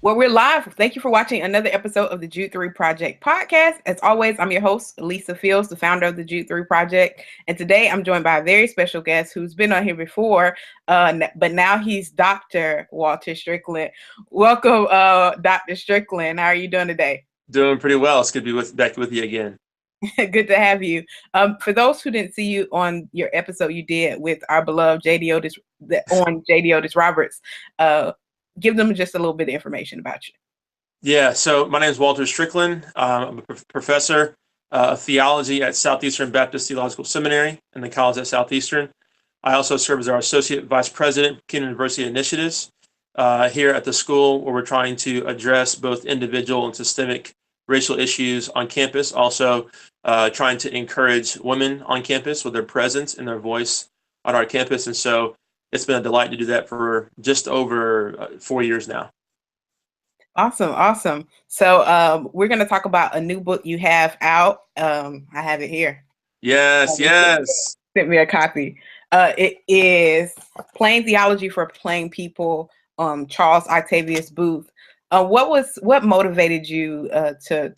Well, we're live. Thank you for watching another episode of the Jude 3 Project podcast. As always, I'm your host, Lisa Fields, the founder of the Jude 3 Project. And today I'm joined by a very special guest who's been on here before, but now he's Dr. Walter Strickland. Welcome, Dr. Strickland. How are you doing today? Doing pretty well. It's good to be back with you again. Good to have you. For those who didn't see you on your episode you did with our beloved J.D. Otis Roberts, give them just a little bit of information about you. Yeah, so my name is Walter Strickland. I'm a professor of theology at Southeastern Baptist Theological Seminary in the college at Southeastern. I also serve as our associate vice president of Kingdom University Initiatives here at the school, where we're trying to address both individual and systemic racial issues on campus. Also trying to encourage women on campus with their presence and their voice on our campus. And so it's been a delight to do that for just over 4 years now. Awesome. So we're going to talk about a new book you have out. I have it here. Yes. Sent me a copy. It is Plain Theology for Plain People, Charles Octavius Boothe. What motivated you to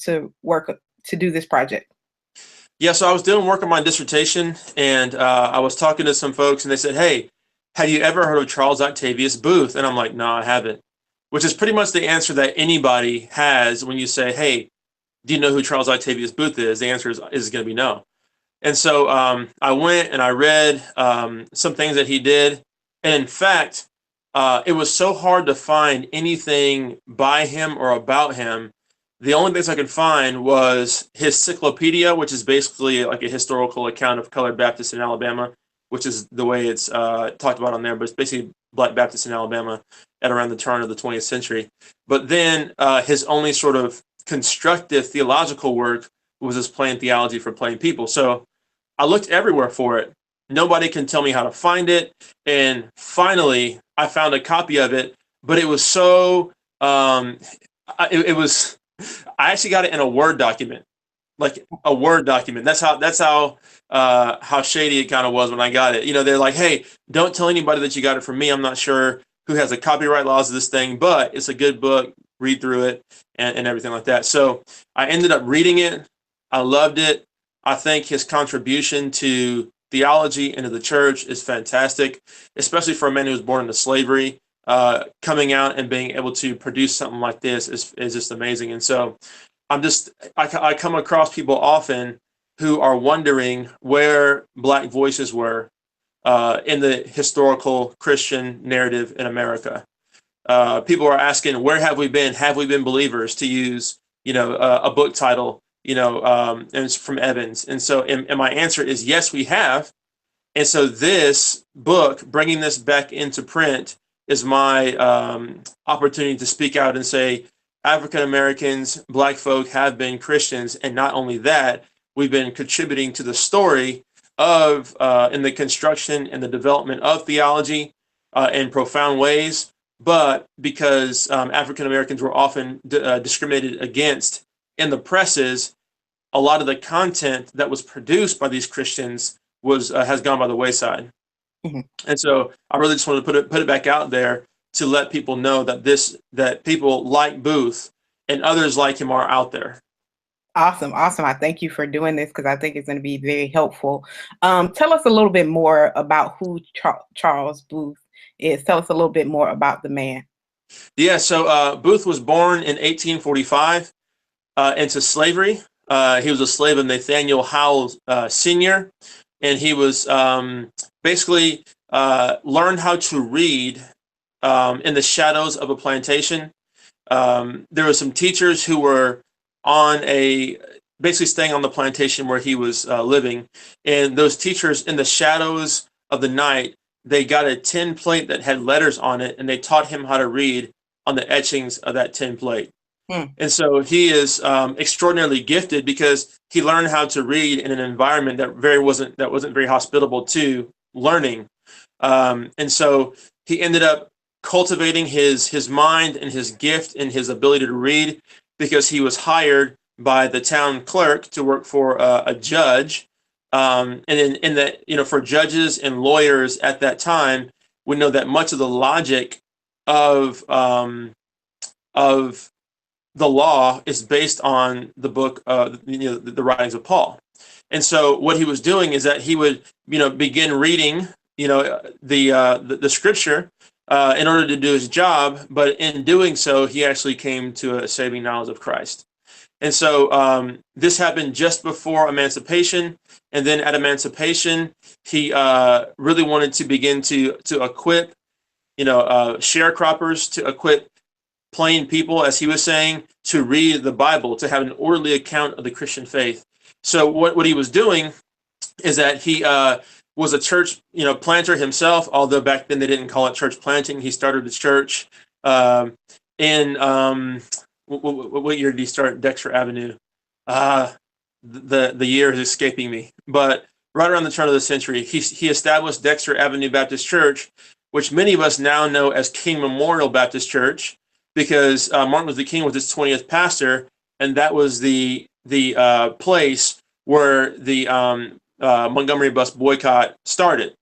do this project? Yeah, so I was doing work on my dissertation, and I was talking to some folks, and they said, "Hey, have you ever heard of Charles Octavius Boothe?" And I'm like, "No, I haven't," which is pretty much the answer that anybody has when you say, "Hey, do you know who Charles Octavius Boothe is?" The answer is going to be no. And so I went and I read some things that he did. And in fact, it was so hard to find anything by him or about him. The only things I could find was his Cyclopedia, which is basically like a historical account of colored Baptists in Alabama, which is the way it's talked about on there, but it's basically Black Baptists in Alabama at around the turn of the 20th century. But then his only sort of constructive theological work was his Plain Theology for Plain People. So I looked everywhere for it. Nobody can tell me how to find it. And finally, I found a copy of it, but it was so, I actually got it in a Word document, like a Word document. That's how shady it kind of was when I got it. You know, they're like, "Hey, don't tell anybody that you got it from me. I'm not sure who has the copyright laws of this thing, but it's a good book. Read through it," and everything like that. So I ended up reading it. I loved it. I think his contribution to theology and to the church is fantastic, especially for a man who was born into slavery. Coming out and being able to produce something like this is just amazing. And so I come across people often who are wondering where Black voices were in the historical Christian narrative in America. People are asking, where have we been? Have we been believers, to use, a book title, and it's from Evans. And so, and my answer is yes, we have. And so this book, bringing this back into print, is my opportunity to speak out and say, African Americans, Black folk have been Christians. And not only that, we've been contributing to the story of in the construction and the development of theology in profound ways. But because African Americans were often discriminated against in the presses, a lot of the content that was produced by these Christians has gone by the wayside. Mm-hmm. And so I really just wanted to put it back out there to let people know that people like Boothe and others like him are out there. Awesome. I thank you for doing this because I think it's going to be very helpful. Tell us a little bit more about who Charles Boothe is. Tell us a little bit more about the man. Yeah, so Boothe was born in 1845 into slavery. He was a slave of Nathaniel Howell Sr., and he was basically learned how to read in the shadows of a plantation. There were some teachers who were basically staying on the plantation where he was living. And those teachers, in the shadows of the night, they got a tin plate that had letters on it, and they taught him how to read on the etchings of that tin plate. And so he is extraordinarily gifted because he learned how to read in an environment that wasn't very hospitable to learning. And so he ended up cultivating his mind and his gift and his ability to read, because he was hired by the town clerk to work for a judge. And in that, for judges and lawyers at that time, we know that much of the logic of of the law is based on the book, the writings of Paul. And so what he was doing is that he would, begin reading, the scripture in order to do his job. But in doing so, he actually came to a saving knowledge of Christ. And so this happened just before emancipation. And then at emancipation, he really wanted to begin to equip, sharecroppers, to equip plain people, as he was saying, to read the Bible, to have an orderly account of the Christian faith. So what he was doing is that he was a church, planter himself, although back then they didn't call it church planting. He started a church in what year did he start Dexter Avenue? The year is escaping me, but right around the turn of the century, he established Dexter Avenue Baptist Church, which many of us now know as King Memorial Baptist Church, because Martin Luther King was its 20th pastor, and that was the place where the Montgomery bus boycott started.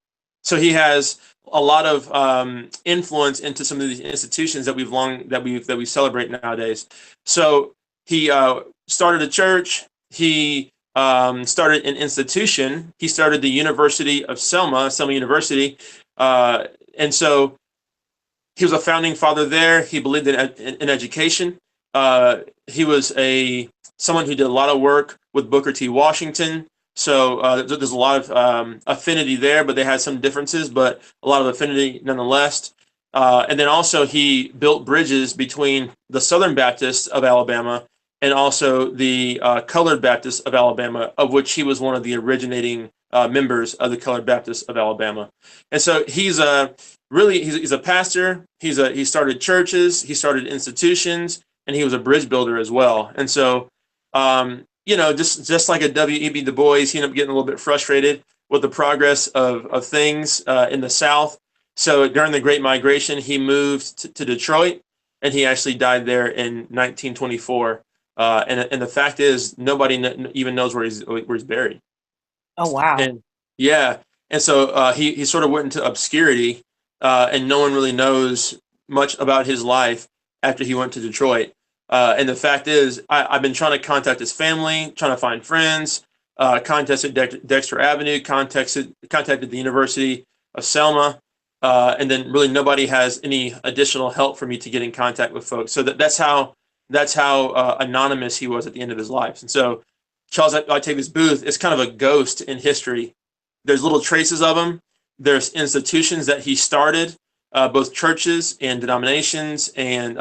So he has a lot of influence into some of these institutions that we celebrate nowadays. So he started a church. He started an institution. He started the University of Selma University, and so he was a founding father there. He believed in education. He was someone who did a lot of work with Booker T. Washington. So there's a lot of affinity there, but they had some differences, but a lot of affinity nonetheless. And then also he built bridges between the Southern Baptists of Alabama and also the Colored Baptists of Alabama, of which he was one of the originating members of the Colored Baptists of Alabama. And so he's a pastor. He started churches, he started institutions, and he was a bridge builder as well. And so, just like a W.E.B. Du Bois, he ended up getting a little bit frustrated with the progress of things in the South. So during the Great Migration, he moved to Detroit, and he actually died there in 1924. And the fact is, nobody even knows where he's buried. Oh, wow. And yeah, and so he sort of went into obscurity, and no one really knows much about his life after he went to Detroit. And the fact is, I've been trying to contact his family, trying to find friends, contacted Dexter Avenue, contacted the University of Selma, and then really nobody has any additional help for me to get in contact with folks. So that's how anonymous he was at the end of his life. And so Charles Octavius Boothe is kind of a ghost in history. There's little traces of him. There's institutions that he started, both churches and denominations and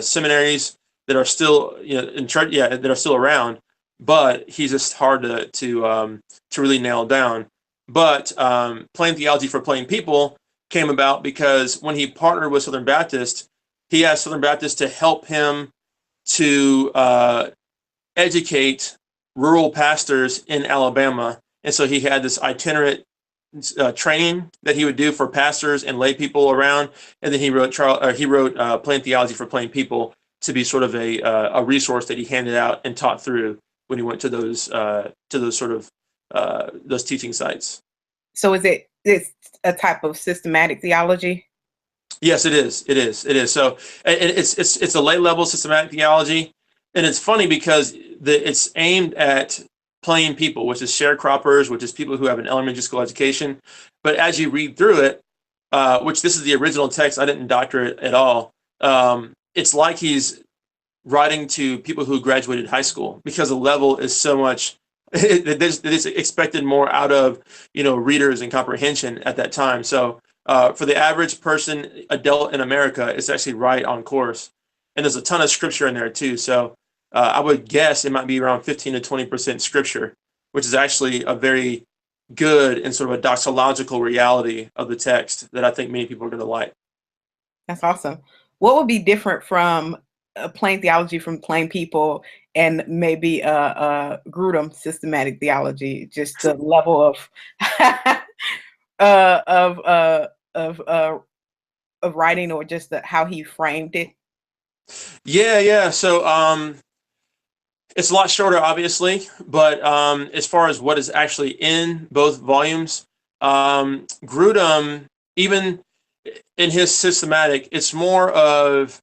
seminaries that are still in church, that are still around. But he's just hard to really nail down. But Plain Theology for Plain People came about because when he partnered with Southern Baptist, he asked Southern Baptist to help him to educate rural pastors in Alabama. And so he had this itinerant training that he would do for pastors and lay people around. And then he wrote Plain Theology for Plain People to be sort of a resource that he handed out and taught through when he went to those sort of those teaching sites. So it's a type of systematic theology? Yes, it is. It is. So it's a lay level systematic theology, and it's funny because it's aimed at plain people, which is sharecroppers, which is people who have an elementary school education. But as you read through it, which this is the original text, I didn't doctor it at all. It's like he's writing to people who graduated high school because the level is so much. It is expected more out of readers and comprehension at that time. So for the average person, adult in America, it's actually right on course. And there's a ton of scripture in there too. So I would guess it might be around 15 to 20% scripture, which is actually a very good and sort of a doxological reality of the text that I think many people are going to like. That's awesome. What would be different from Plain Theology from Plain People and maybe Grudem systematic theology? Just the level of writing, or just how he framed it? Yeah. So it's a lot shorter, obviously, but as far as what is actually in both volumes, Grudem, even in his systematic, it's more of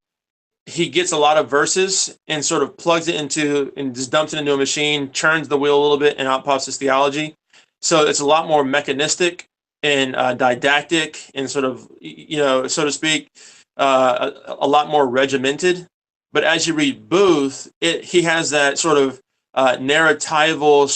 he gets a lot of verses and sort of plugs it into and just dumps it into a machine, churns the wheel a little bit, and out pops his theology. So it's a lot more mechanistic and didactic and sort of, so to speak, a lot more regimented. But as you read Booth, he has that sort of narratival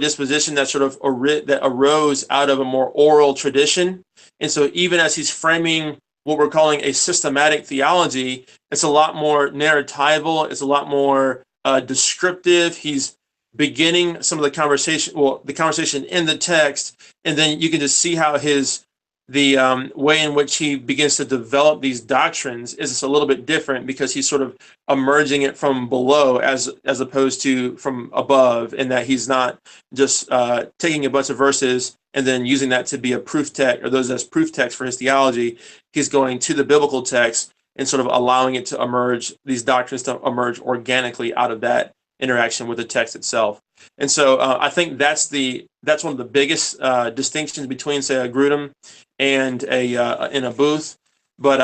disposition that sort of that arose out of a more oral tradition. And so even as he's framing what we're calling a systematic theology, it's a lot more narratival, it's a lot more descriptive. He's beginning some of the conversation in the text, and then you can just see how the way in which he begins to develop these doctrines is a little bit different, because he's sort of emerging it from below as opposed to from above, in that he's not just taking a bunch of verses and then using that to be a proof text, or those as proof text for his theology. He's going to the biblical text and sort of allowing it to emerge, these doctrines to emerge organically out of that interaction with the text itself. And so I think that's one of the biggest distinctions between, say, a Grudem and a Boothe. But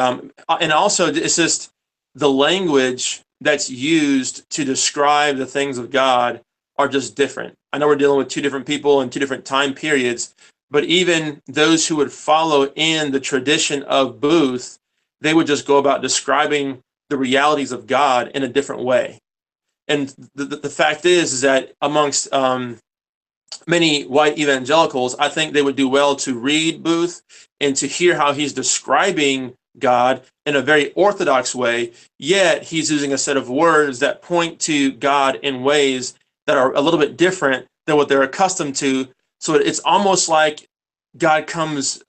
and also it's just the language that's used to describe the things of God are just different. I know we're dealing with two different people and two different time periods, but even those who would follow in the tradition of Booth, they would just go about describing the realities of God in a different way. And the fact is that amongst many white evangelicals, I think they would do well to read Booth and to hear how he's describing God in a very orthodox way, yet he's using a set of words that point to God in ways that are a little bit different than what they're accustomed to. So it's almost like God comes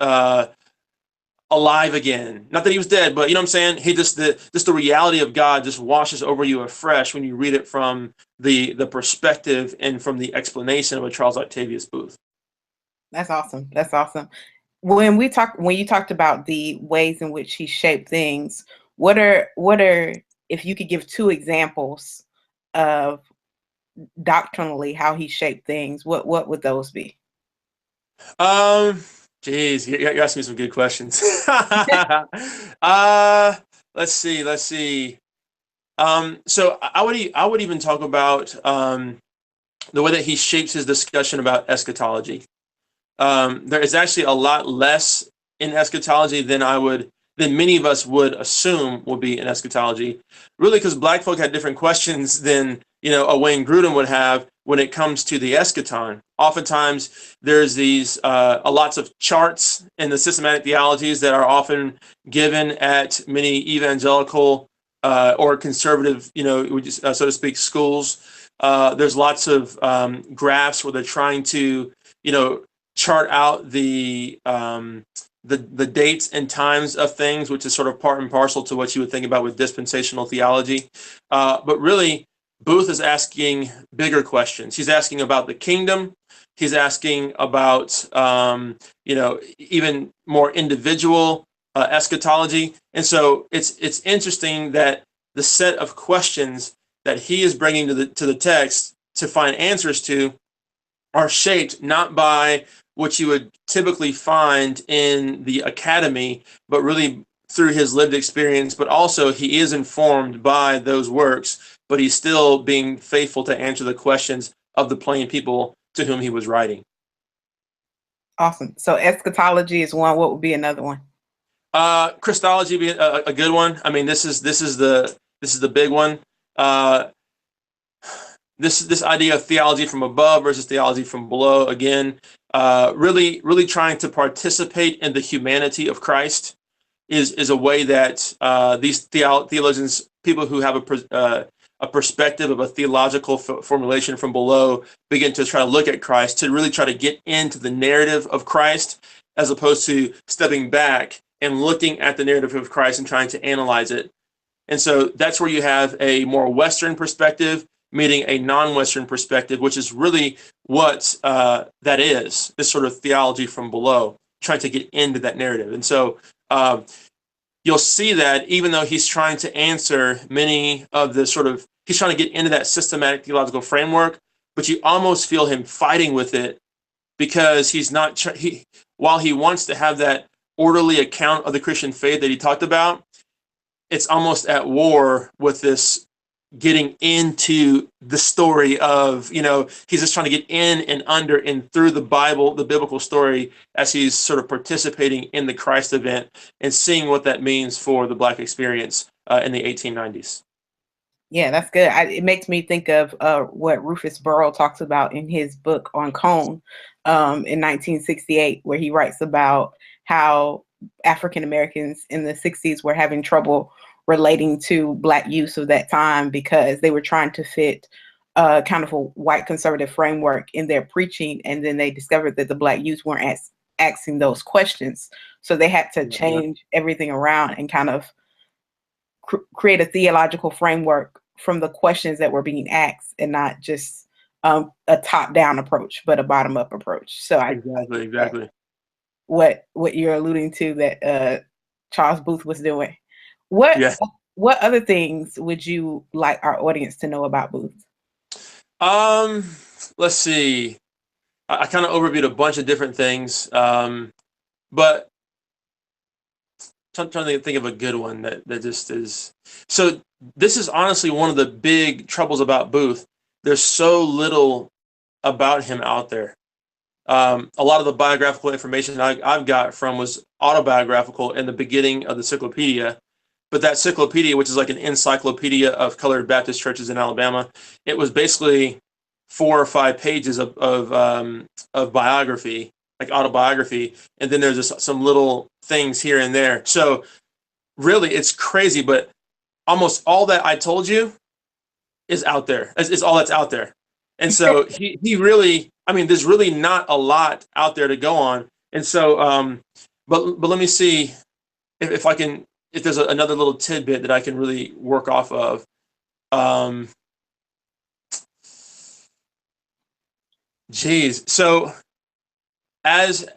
alive again. Not that he was dead, but you know what I'm saying? He just the reality of God just washes over you afresh when you read it from the perspective and from the explanation of a Charles Octavius Boothe. That's awesome. That's awesome. When you talked about the ways in which he shaped things, what are if you could give two examples of doctrinally how he shaped things, what would those be? Geez, you're asking me some good questions. Let's see. So I would even talk about the way that he shapes his discussion about eschatology. There is actually a lot less in eschatology than many of us would assume will be in eschatology. Really, because Black folk had different questions than a Wayne Grudem would have when it comes to the eschaton. Oftentimes, there's these lots of charts in the systematic theologies that are often given at many evangelical or conservative, so to speak, schools. There's lots of graphs where they're trying to, chart out the dates and times of things, which is sort of part and parcel to what you would think about with dispensational theology. But really, Booth is asking bigger questions. He's asking about the kingdom. He's asking about, even more individual eschatology. And so it's interesting that the set of questions that he is bringing to the text to find answers to are shaped not by what you would typically find in the academy, but really through his lived experience. But also he is informed by those works, but he's still being faithful to answer the questions of the plain people to whom he was writing. Awesome. So eschatology is one. What would be another one? Christology be a good one. I mean, this is the big one. This idea of theology from above versus theology from below, again, really trying to participate in the humanity of Christ is a way that these theologians, people who have a perspective of a theological formulation from below, begin to try to look at Christ, to really try to get into the narrative of Christ, as opposed to stepping back and looking at the narrative of Christ and trying to analyze it. And so that's where you have a more Western perspective meeting a non-Western perspective, which is really what that is, this sort of theology from below, trying to get into that narrative. And so you'll see that even though he's trying to answer many of the he's trying to get into that systematic theological framework, but you almost feel him fighting with it, because he's not, while he wants to have that orderly account of the Christian faith that he talked about, it's almost at war with this getting into the story of, he's just trying to get in and under and through the Bible, the biblical story, as he's sort of participating in the Christ event and seeing what that means for the Black experience in the 1890s. Yeah, that's good. It makes me think of what Rufus Burrell talks about in his book on Cone in 1968, where he writes about how African Americans in the 60s were having trouble relating to Black youth of that time because they were trying to fit kind of a white conservative framework in their preaching. And then they discovered that the Black youth weren't asking those questions. So they had to change everything around and kind of create a theological framework from the questions that were being asked, and not just a top-down approach, but a bottom-up approach. So exactly what you're alluding to that Charles Booth was doing. What other things would you like our audience to know about Booth? Let's see. I kind of overviewed a bunch of different things, but I'm trying to think of a good one that just is. So this is honestly one of the big troubles about Booth. There's so little about him out there. A lot of the biographical information I've got from was autobiographical in the beginning of the cyclopedia. But that cyclopedia, which is like an encyclopedia of colored Baptist churches in Alabama, it was basically 4 or 5 pages of biography, like autobiography, and then there's just some little things here and there. So really, it's crazy, but almost all that I told you is out there. It's all that's out there. And so he really, I mean, there's really not a lot out there to go on. And so, but let me see if I can, if there's another little tidbit that I can really work off of. So as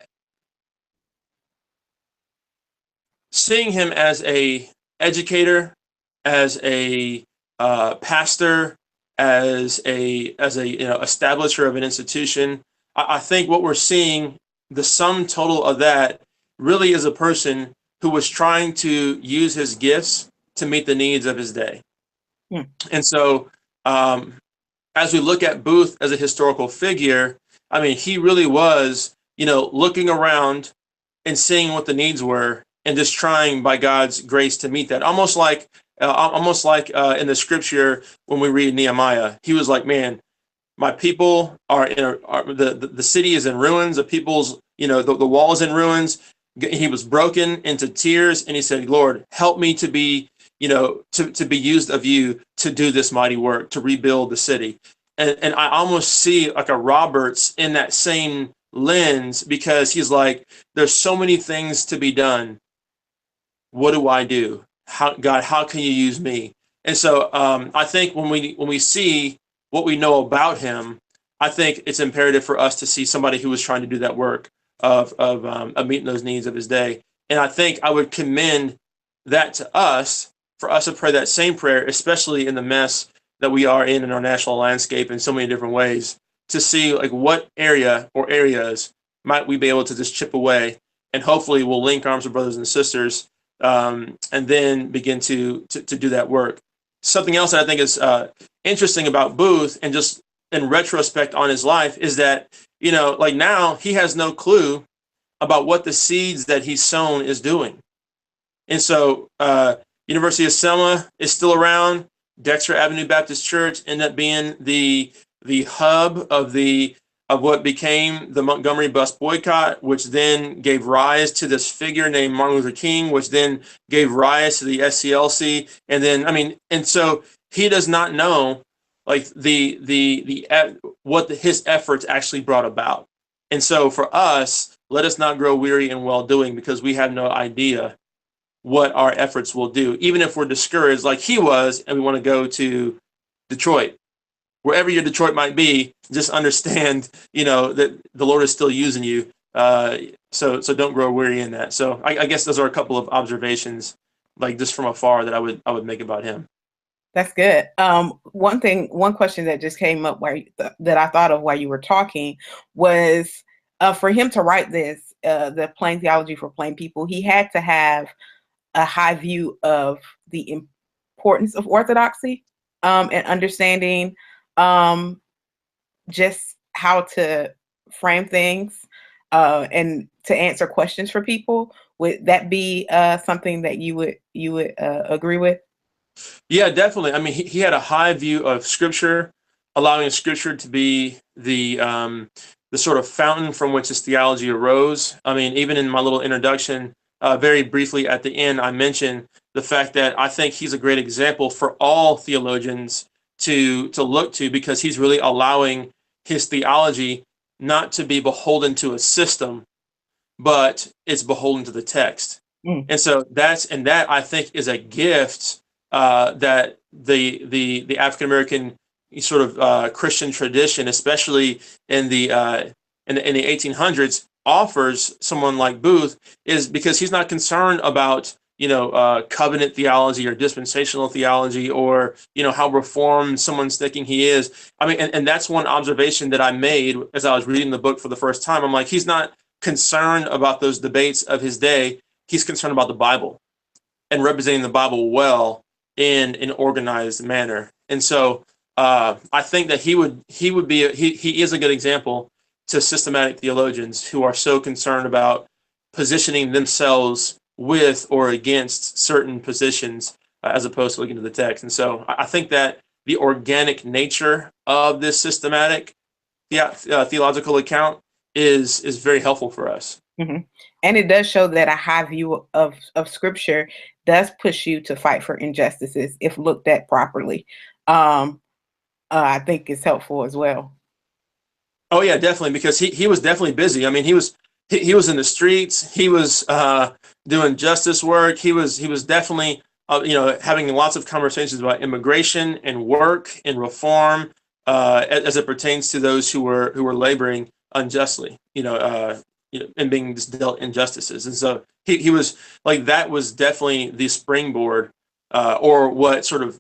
seeing him as a educator, as a pastor, as a establisher of an institution, I think what we're seeing, the sum total of that, really is a person who was trying to use his gifts to meet the needs of his day. And so as we look at Booth as a historical figure, I mean, he really was, looking around and seeing what the needs were and just trying by God's grace to meet that. Almost like in the scripture when we read Nehemiah, he was like, man, my people are the city is in ruins. The people's, the wall is in ruins. He was broken into tears, and he said, Lord, help me to be, to be used of you to do this mighty work, to rebuild the city. And I almost see like a Roberts in that same lens, because he's like, there's so many things to be done. What do I do? God, how can you use me? And so I think when we see what we know about him, I think it's imperative for us to see somebody who was trying to do that work of meeting those needs of his day. And I think I would commend that to us, for us to pray that same prayer, especially in the mess that we are in our national landscape in so many different ways, to see like what area or areas might we be able to just chip away, and hopefully we'll link arms with brothers and sisters, and then begin to do that work. Something else that I think is interesting about Booth, and just in retrospect on his life, is that, like now he has no clue about what the seeds that he's sown is doing. And so University of Selma is still around. Dexter Avenue Baptist Church ended up being the hub of what became the Montgomery bus boycott, which then gave rise to this figure named Martin Luther King, which then gave rise to the SCLC. And then, and so he does not know like what his efforts actually brought about. And so for us, let us not grow weary in well-doing, because we have no idea what our efforts will do. Even if we're discouraged like he was, and we want to go to Detroit, wherever your Detroit might be, just understand, that the Lord is still using you. So don't grow weary in that. So I guess those are a couple of observations, like just from afar, that I would make about him. That's good. One question that just came up that I thought of while you were talking was, for him to write this, the Plain Theology for Plain People, he had to have a high view of the importance of orthodoxy, and understanding just how to frame things, and to answer questions for people. Would that be something that you would agree with? Yeah, definitely. I mean, he had a high view of Scripture, allowing Scripture to be the sort of fountain from which his theology arose. I mean, even in my little introduction, very briefly at the end, I mentioned the fact that I think he's a great example for all theologians to look to, because he's really allowing his theology not to be beholden to a system, but it's beholden to the text. Mm. And so that I think is a gift that the African American sort of Christian tradition, especially in the 1800s, offers someone like Booth, is because he's not concerned about covenant theology or dispensational theology, or how reformed someone's thinking he is. I mean, and that's one observation that I made as I was reading the book for the first time. I'm like, he's not concerned about those debates of his day. He's concerned about the Bible and representing the Bible well in an organized manner. And so I think that he is a good example to systematic theologians who are so concerned about positioning themselves with or against certain positions, as opposed to looking to the text. And so I think that the organic nature of this systematic theological account is very helpful for us. Mm-hmm. And it does show that a high view of Scripture does push you to fight for injustices if looked at properly. I think it's helpful as well. Oh yeah, definitely, because he was definitely busy. I mean, he was in the streets. He was doing justice work. He was definitely having lots of conversations about immigration and work and reform, as it pertains to those who were laboring unjustly, and being just dealt injustices. And so he was like, that was definitely the springboard, or what sort of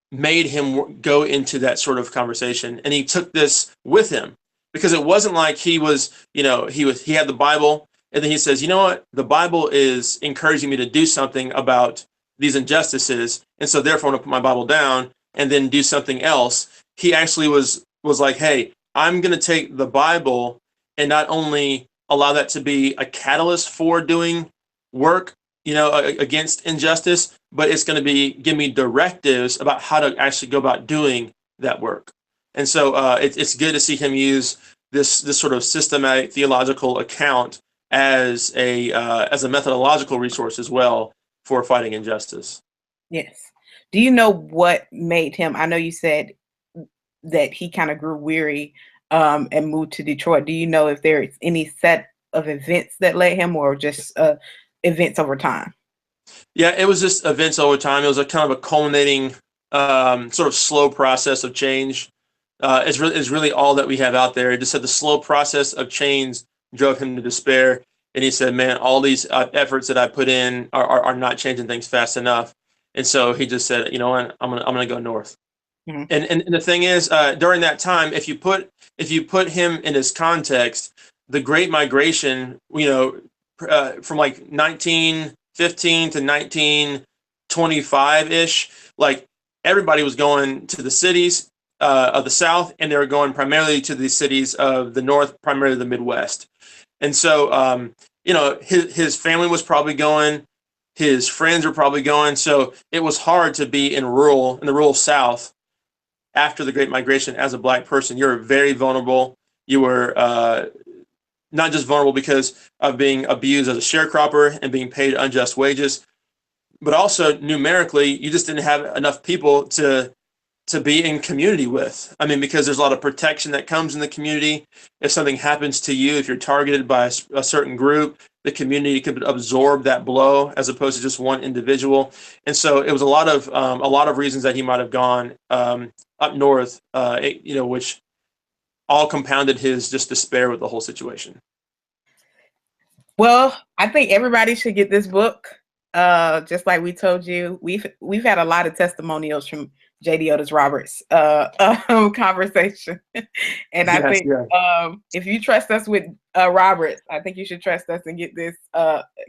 made him go into that sort of conversation. And he took this with him, because it wasn't like he had the Bible, and then he says, you know what, the Bible is encouraging me to do something about these injustices, and so therefore I'm going to put my Bible down and then do something else. He actually was like, hey, I'm going to take the Bible and not only allow that to be a catalyst for doing work, against injustice, but it's going to give me directives about how to actually go about doing that work. And so it's good to see him use this sort of systematic theological account as a methodological resource as well for fighting injustice. Yes. Do you know what made him? I know you said that he kind of grew weary and moved to Detroit. Do you know if there's any set of events that led him, or just events over time? Yeah, it was just events over time. It was a kind of a culminating sort of slow process of change. It's really all that we have out there. It just said the slow process of change drove him to despair. And he said, man, all these efforts that I put in are not changing things fast enough. And so he just said, you know what, I'm gonna go north. Mm-hmm. And the thing is, during that time, if you put him in his context, the Great Migration, from like 1915 to 1925-ish, like everybody was going to the cities of the South, and they were going primarily to the cities of the North, primarily the Midwest. And so, his family was probably going, his friends were probably going. So it was hard to be in the rural South after the Great Migration as a Black person. You were very vulnerable. You were not just vulnerable because of being abused as a sharecropper and being paid unjust wages, but also numerically, you just didn't have enough people to be in community with. I mean, because there's a lot of protection that comes in the community. If something happens to you, if you're targeted by a certain group, the community can absorb that blow as opposed to just one individual. And so it was a lot of reasons that he might have gone up north, which all compounded his just despair with the whole situation. Well, I think everybody should get this book. just like we told you, we've had a lot of testimonials from JD Otis Roberts conversation. And I think if you trust us with Roberts, I think you should trust us and get this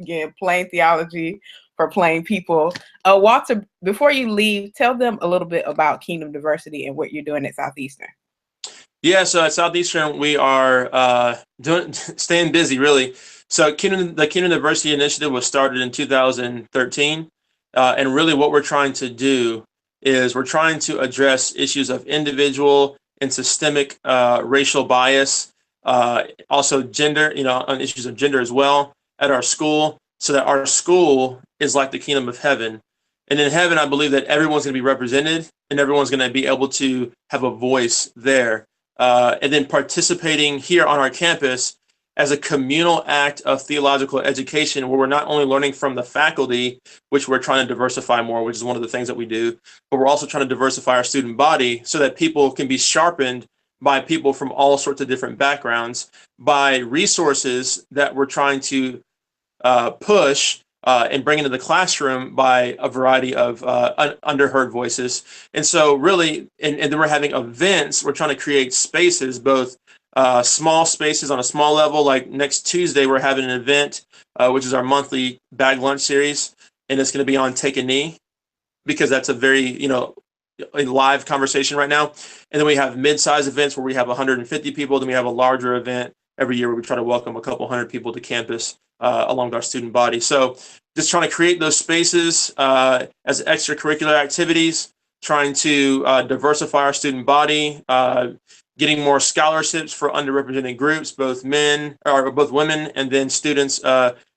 again, plain theology for plain people. Walter, before you leave, tell them a little bit about Kingdom Diversity and what you're doing at Southeastern. Yeah, so at Southeastern, we are staying busy, really. So the Kingdom Diversity Initiative was started in 2013. And really what we're trying to do is we're trying to address issues of individual and systemic racial bias, also gender, on issues of gender as well at our school, so that our school is like the kingdom of heaven. And in heaven, I believe that everyone's going to be represented and everyone's going to be able to have a voice there. And then participating here on our campus as a communal act of theological education, where we're not only learning from the faculty, which we're trying to diversify more, which is one of the things that we do, but we're also trying to diversify our student body so that people can be sharpened by people from all sorts of different backgrounds, by resources that we're trying to push and bring into the classroom by a variety of underheard voices. And so really, and then we're having events, we're trying to create spaces, both small spaces on a small level. Like next Tuesday, we're having an event, which is our monthly bag lunch series. And it's going to be on Take a Knee, because that's a very, a live conversation right now. And then we have mid-size events where we have 150 people. Then we have a larger event every year where we try to welcome a couple hundred people to campus along with our student body. So just trying to create those spaces as extracurricular activities, trying to diversify our student body, getting more scholarships for underrepresented groups, both women, and then students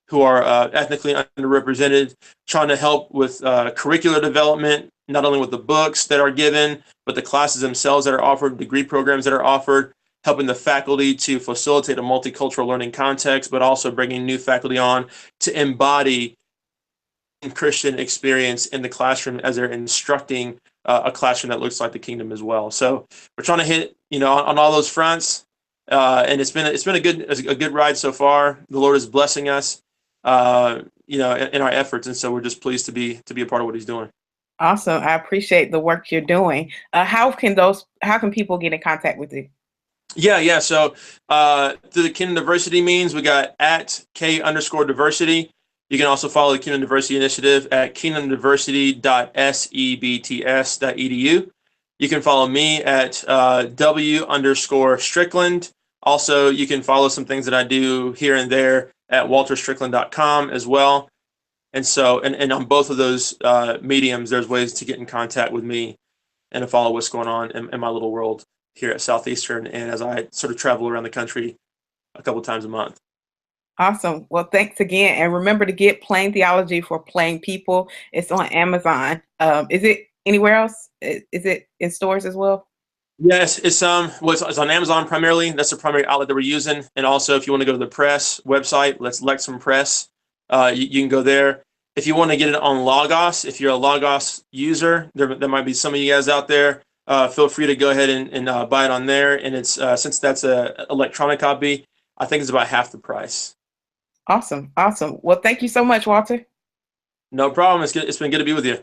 who are ethnically underrepresented, trying to help with curricular development, not only with the books that are given, but the classes themselves that are offered, degree programs that are offered, helping the faculty to facilitate a multicultural learning context, but also bringing new faculty on to embody Christian experience in the classroom as they're instructing a classroom that looks like the kingdom as well. So we're trying to hit, on all those fronts, and it's been a good ride so far. The Lord is blessing us, in our efforts, and so we're just pleased to be a part of what He's doing. Awesome. I appreciate the work you're doing. How can people get in contact with you? Yeah. So through the Kingdom Diversity means, we got at K_diversity. You can also follow the Kingdom Diversity Initiative at kingdomdiversity.sebts.edu. You can follow me at W_Strickland. Also, you can follow some things that I do here and there at walterstrickland.com as well. And so, and on both of those mediums, there's ways to get in contact with me and to follow what's going on in my little world here at Southeastern, and as I sort of travel around the country a couple times a month. Awesome. Well, thanks again. And remember to get Plain Theology for Plain People. It's on Amazon. Is it anywhere else? Is it in stores as well? Yes, it's on Amazon primarily. That's the primary outlet that we're using. And also, if you want to go to the press website, let's Lexham Press. You can go there. If you want to get it on Logos, if you're a Logos user, there might be some of you guys out there. Feel free to go ahead and buy it on there. And it's since that's an electronic copy, I think it's about half the price. Awesome. Well, thank you so much, Walter. No problem. It's been good to be with you.